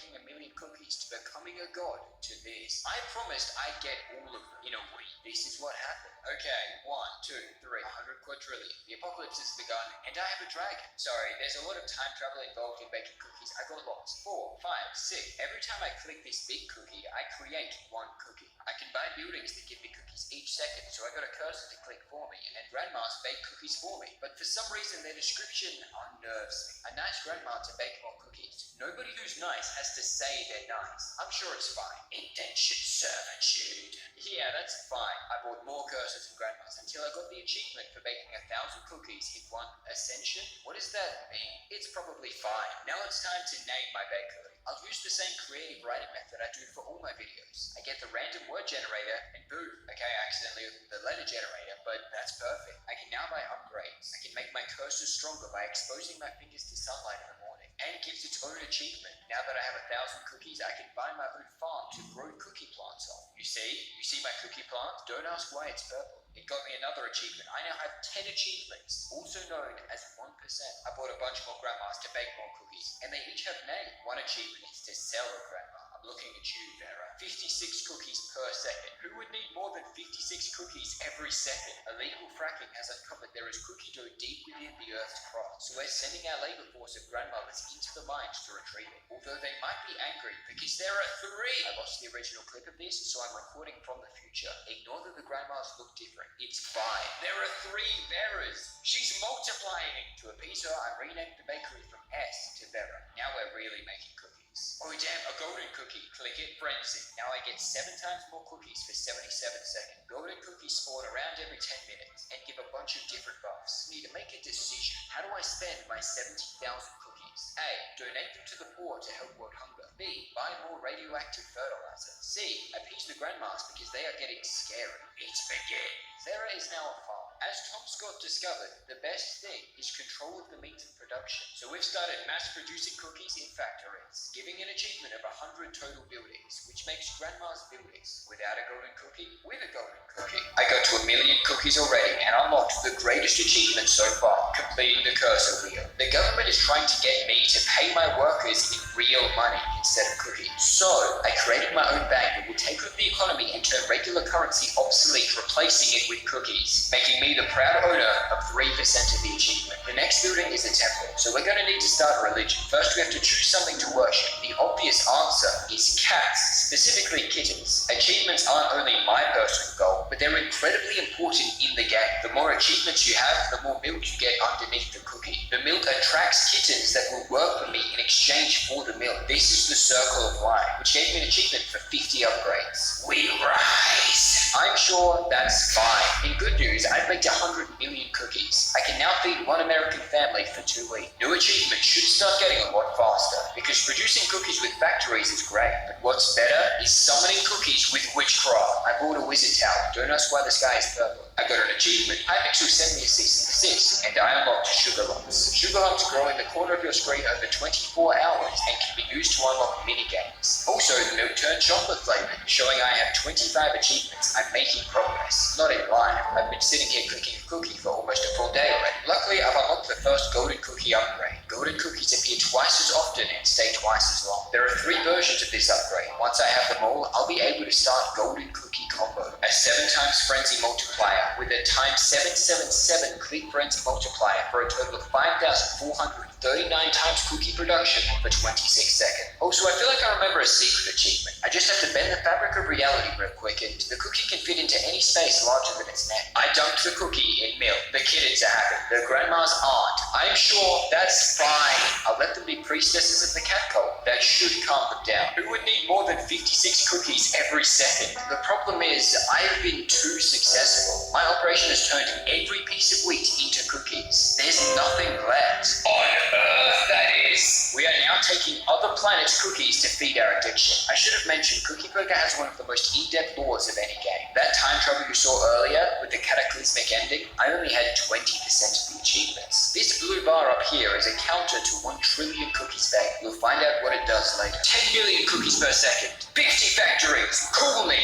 making 1,000,000 cookies to becoming a god to this. I promised I'd get all of them in a week. This is what happened. Okay, 1, 2, 3, 100 quadrillion. The apocalypse has begun, and I have a dragon. Sorry, there's a lot of time travel involved in baking cookies. I got lost. 4, 5, 6. Every time I click this big cookie, I create one cookie. I can buy buildings that give me cookies each second, so I got a cursor to click for me, and grandmas bake cookies for me. But for some reason, their description unnerves me. A nice grandma to bake more cookies. Nobody who's nice has to say they're nice. I'm sure it's fine. Indentured servitude. Yeah, that's fine. I bought more cursors than grandmas until I got the achievement for baking 1,000 cookies in one ascension. What does that mean? It's probably fine. Now it's time to name my bakery. I'll use the same creative writing method I do for all my videos. I get the random word generator and boom. Okay, I accidentally opened the letter generator, but that's perfect. I can now buy upgrades. I can make my cursor stronger by exposing my fingers to sunlight in the morning. And it gives its own achievement. Now that I have 1,000 cookies, I can buy my own farm to grow cookie plants on. You see my cookie plant? Don't ask why it's purple. It got me another achievement. I now have 10 achievements, also known as 1%. I bought a bunch more grandmas to bake more cookies, and they each have names. One achievement is to sell a grandma. I'm looking at you, Vera. 56 cookies per second. Who would need more than 56 cookies every second? Illegal fracking has uncovered there is cookie dough deep within the Earth's crust, so we're sending our labor force of grandmothers into the mines to retrieve it. Although they might be angry because there are 3. I lost the original clip of this, so I'm recording from the future. Ignore that the grandmas look different. It's fine. There are 3 Veras. She's multiplying. To appease her, I renamed the bakery from S to Vera. Now we're really making cookies. Oh damn, a golden cookie. Click it, frenzy. Now I get 7 times more cookies for 77 seconds. Golden cookies spawn around every 10 minutes and give a bunch of different buffs. Need to make a decision. How do I spend my 70,000 cookies? A. Donate them to the poor to help world hunger. B. Buy more radioactive fertilizer. C. Appease the grandmas because they are getting scary. It's begin. Vera is now a farm. As Tom Scott discovered, the best thing is control of the meat and production. So we've started mass producing cookies in factories, giving an achievement of 100 total buildings, which makes grandma's buildings without a golden cookie with a golden cookie. I got to 1,000,000 cookies already and unlocked the greatest achievement so far, completing the cursor wheel. The government is trying to get me to pay my workers in real money instead of cookies. So I created my own bank that will take over the economy and turn regular currency obsolete, replacing it with cookies, making me the proud owner of 3% of the achievement. The next building is a temple, so we're going to need to start a religion. First, we have to choose something to worship. The obvious answer is cats, specifically kittens. Achievements aren't only my personal goal, but they're incredibly important in the game. The more achievements you have, the more milk you get underneath the cookie. The milk attracts kittens that will work with me in exchange for the milk. This is the circle of life, which gave me an achievement for 50 upgrades. We rise! I'm sure that's fine. In good news, I've baked 100 million cookies. I can now feed one American family for 2 weeks. New achievement should start getting a lot faster, because producing cookies with factories is great, but what's better is summoning cookies with witchcraft. I bought a wizard tower. Don't ask why the sky is purple. I got an achievement. Hypixel sent me a cease and desist, and I unlocked sugar lumps. Sugar lumps grow in the corner of your screen over 24 hours and can be used to unlock mini-games. Also, the milk turned chocolate flavored, showing I have 25 achievements. I'm making progress. Not in life. I've been sitting here clicking a cookie for almost a full day already. Luckily, I've unlocked the first golden cookie upgrade. Golden cookies appear twice as often and stay twice as long. There are 3 versions of this upgrade. Once I have them all, I'll be able to start golden cookie combo. A 7 times frenzy multiplier with a times 777 click frenzy multiplier for a total of 5,439 times cookie production for 26 seconds. Also, I feel like I remember a secret achievement. I just have to bend the fabric of reality real quick and the cookie can fit into any space larger than its neck. I dunked the cookie in milk. The kittens are happy. The grandmas aren't. I'm sure that's fine. I'll let them be priestesses of the cat cult. That should calm them down. Who would need more than 56 cookies every second? The problem is, I've been too successful. My operation has turned every piece of wheat into cookies. There's nothing left. On Earth, that is. We are now taking other planets' cookies to feed our addiction. I should have mentioned Cookie Burger has one of the most in-depth lores of any game. That time travel you saw earlier with the cataclysmic ending, I only had 20% of the achievements. This blue bar up here is a counter to 1 trillion cookies baked. You'll find out what it does later. 10 million cookies per second. 50 factories. Cool me.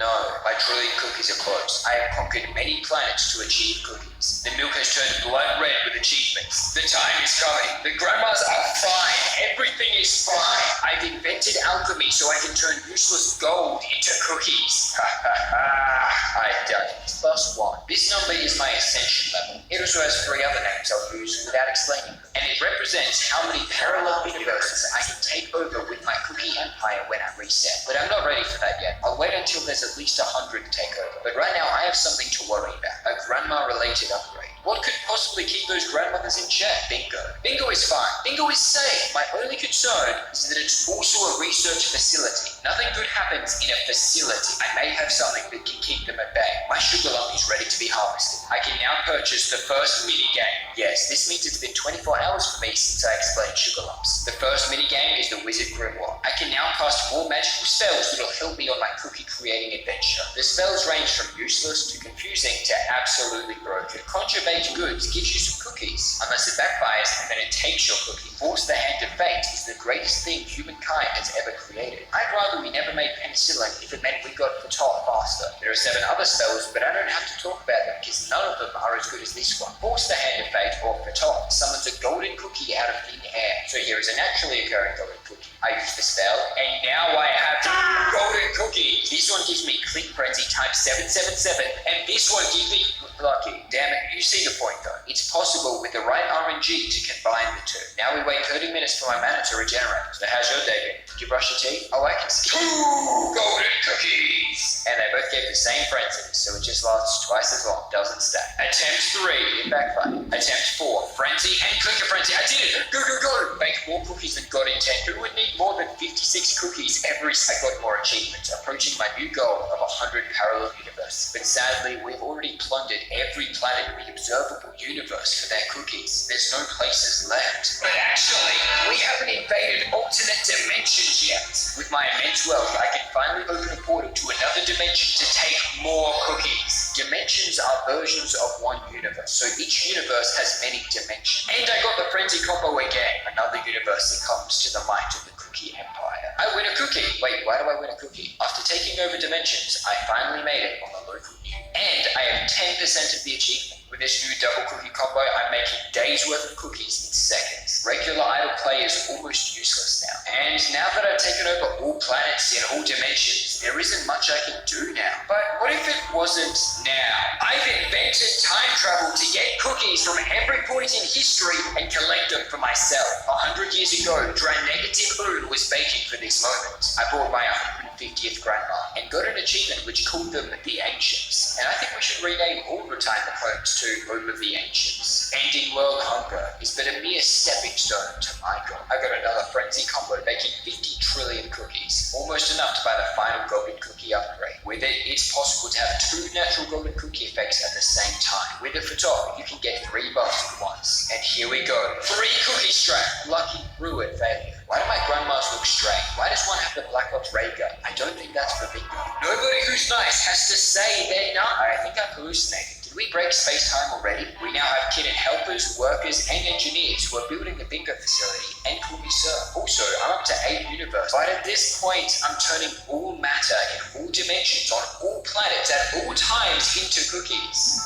No, my trillion cookies are close. I have conquered many planets to achieve cookies. The milk has turned blood red with achievements. The time is coming. The grandmas are fine. Everything is fine. I've invented alchemy so I can turn useless gold into cookies. Ha ha ha. I've done it. Plus one. This number is my ascension level. It also has 3 other names I'll use without explaining them. And it represents how many parallel universes I can take over with my cookie empire when I reset. But I'm not ready for that yet. I'll wait until there's at least 100 take over. But right now I have something to worry about. A grandma-related upgrade. What could possibly keep those grandmothers in check? Bingo. Bingo is fine. Bingo is safe. My only concern is that it's also a research facility. Nothing good happens in a facility. I may have something that can keep them at bay. My sugar lump is ready to be harvested. I can now purchase the first minigame. Yes, this means it's been 24 hours for me since I explained sugar lumps. The first minigame is the Wizard Grimoire. I can now cast more magical spells that'll help me on my cookie creating adventure. The spells range from useless to confusing to absolutely broken. Conjure baked goods gives you some cookies. Unless it backfires, then it takes your cookie. Force the hand of fate is the greatest thing humankind has ever created. I'd rather we never made penicillin if it meant we got the top faster. There are 7 other spells, but I don't have to talk about them because none of them are as good as this one. Force the hand of fate, or Fatop, summons a golden cookie out of thin air. So here is a naturally occurring golden cookie. I use the spell, and now I have golden cookie. This one gives me Click Frenzy times 777, and this one gives me Lucky. Damn it, you see the point though. It's possible with the right RNG to combine the two. Now we wait 30 minutes for my mana to regenerate. So how's your day been? Did you brush your teeth? Oh, I can see 2 golden cookies! And they both gave the same frenzy, so it just lasts twice as long, doesn't stack. Attempt 3, it backfired. Attempt 4, frenzy and clicker frenzy. I did it! Go, go, go! Bake more cookies than God intended. Who would need more than 56 cookies every I got more achievements, approaching my new goal of 100 parallel universes. But sadly, we've already plundered every planet in the observable universe for their cookies. There's no places left. But actually, we haven't invaded alternate dimensions yet. With my immense wealth, I can finally open a portal to another dimension to take more cookies. Dimensions are versions of one universe, so each universe has many dimensions. And I got the frenzy combo again, another universe that comes to the might of the cookie empire. I win a cookie. Wait, why do I win a cookie? After taking over dimensions, I finally made it on the local news. And I have 10% of the achievement. With this new double cookie combo, I'm making days worth of cookies in seconds. Regular idle play is almost useless now. And now that I've taken over all planets in all dimensions, there isn't much I can do now. But what if it wasn't now? I've invented time travel to get cookies from every point in history and collect them for myself. 100 years ago, Dranegative Moon was baking for this moment. I bought my 150th grandma and got an achievement which called them the Ancients. And I think we should rename all retirement homes to Home of the Ancients. Ending world hunger is but a mere stepping stone to my goal. I got another frenzy combo baking 50 trillion cookies, almost enough to buy the final golden cookie upgrade. With it, it's possible to have 2 natural golden cookie effects at the same time. With it for top, you can get 3 buffs at once. And here we go. 3 cookie strat. Lucky, ruin, failure. Why do my grandmas look strange? Why does one have the Black Ops ray gun? I don't think that's for bingo. Nobody who's nice has to say they're not. I think I'm hallucinating. Did we break space-time already? We now have kitted helpers, workers, and engineers who are building the bingo facility and call me sir. Also, I'm up to 8 universes. But at this point, I'm turning all matter in all dimensions on all planets at all times into cookies.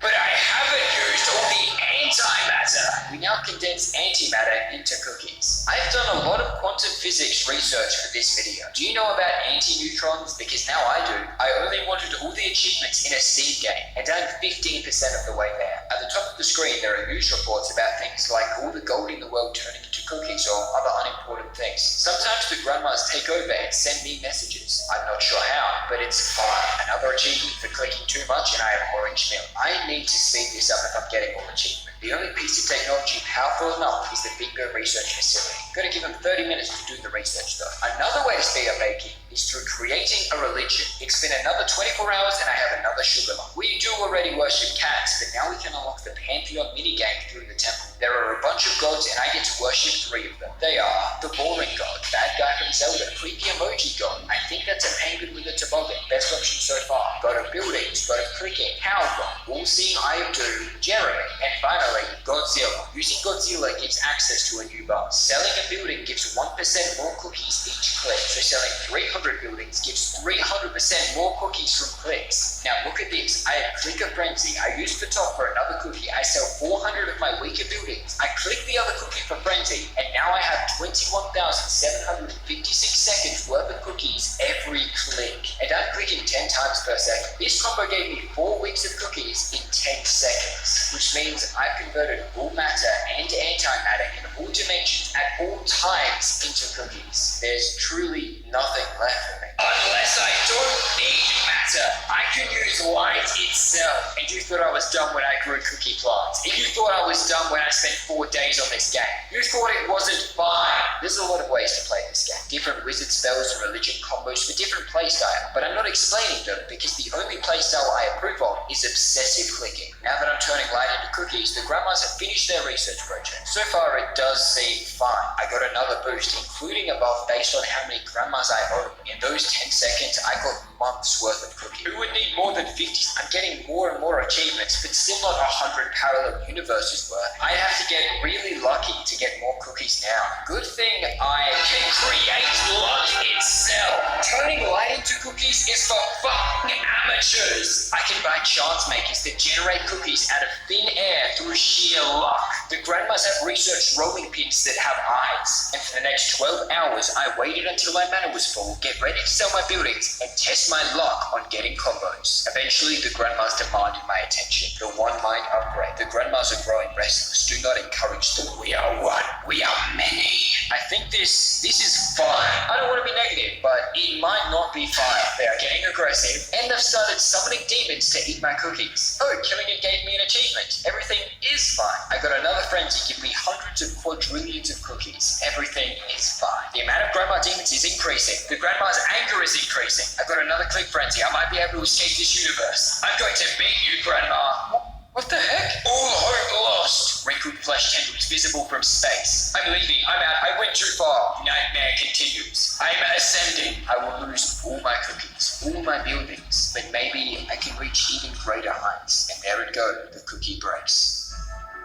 But I haven't used all the antimatter. We now condense antimatter into cookies. I've done a lot of quantum physics research for this video. Do you know about anti-neutrons? Because now I do. I only wanted all the achievements in a seed game, and I'm 15% of the way there. At the top of the screen, there are news reports about things like all the gold in the world turning into cookies or other unimportant things. Sometimes the grandmas take over and send me messages. I'm not sure how, but it's fun. Another achievement for clicking too much and I have orange milk. I need to speed this up if I'm getting all achievement. The only piece of technology powerful enough is the bingo research facility. Gotta give them 30 minutes to do the research though. Another way to speed up baking is through creating a religion. It's been another 24 hours and I have another sugar lump. We do already worship cats, but now we can unlock the Pantheon minigame through the temple. There are a bunch of gods and I get to worship 3 of them. They are the boring god, Bad that guy from Zelda, creepy emoji god. I think that's a penguin with a toboggan. Best option so far. God of buildings, God of clicking, Power God, all-seeing Eye of Doom, Jeremy, and finally, Godzilla. Using Godzilla gives access to a new bus. Selling a building gives 1% more cookies each click, so selling 300 buildings gives 300% more cookies from clicks. Now look at this. I have Clicker Frenzy. I use the top for another cookie. I sell 400 of my weaker buildings. I click the other cookie for Frenzy, and now I have 21,756 seconds worth of cookies every click. And I'm clicking 10 times per second. This combo gave me 4 weeks of cookies in 10 seconds, which means I've converted all matter and antimatter in all dimensions at all times into cookies. There's truly nothing left for me. Unless I don't need matter, I can use light itself. And you thought I was dumb when I grew cookie plants. And you thought I was dumb when I spent 4 days on this game. You thought it wasn't fine. There's a lot of ways to play this game. Different wizard spells and religion combos for different playstyle. But I'm not explaining them because the only playstyle I approve of is obsessive clicking. Now that I'm turning light into cookies, the grandmas have finished their research project. So far it does seem fine. I got another boost, including a buff based on how many grandmas I own. In those 10 seconds, I got months worth of cookies. Who would need more than 50? I'm getting more and more achievements, but still not 100 parallel universes worth. I have to get really lucky to get more cookies now. Good thing I can create luck itself. Turning light into cookies is for fucking amateurs. I can buy chance makers that generate cookies out of thin air through sheer luck. The grandmas have researched rolling pins that have eyes. And for the next 12 hours, I waited until my mana was full, get ready to sell my buildings, and test my luck on getting combos. Eventually, the grandmas demanded my attention. The one mind upgrade. The grandmas are growing restless. Do not encourage them. We are one. We are many. I think this is fine. I don't want to be negative, but it might not be fine. They are getting aggressive, and they've started summoning demons to eat my cookies. Oh, killing it gave me an achievement. Everything is fine. I got another frenzy, give me hundreds of quadrillions of cookies. Everything is fine. The amount of grandma demons is increasing. The grandma's anger is increasing. I got another click frenzy. I might be able to escape this universe. I'm going to beat you, grandma. What the heck? All hope lost. Wrinkled flesh tendrils visible from space. I'm leaving. I'm out. I went too far. Nightmare continues. I'm ascending. I will lose all my cookies, all my buildings, but maybe I can reach even greater heights. And there it goes. The cookie breaks.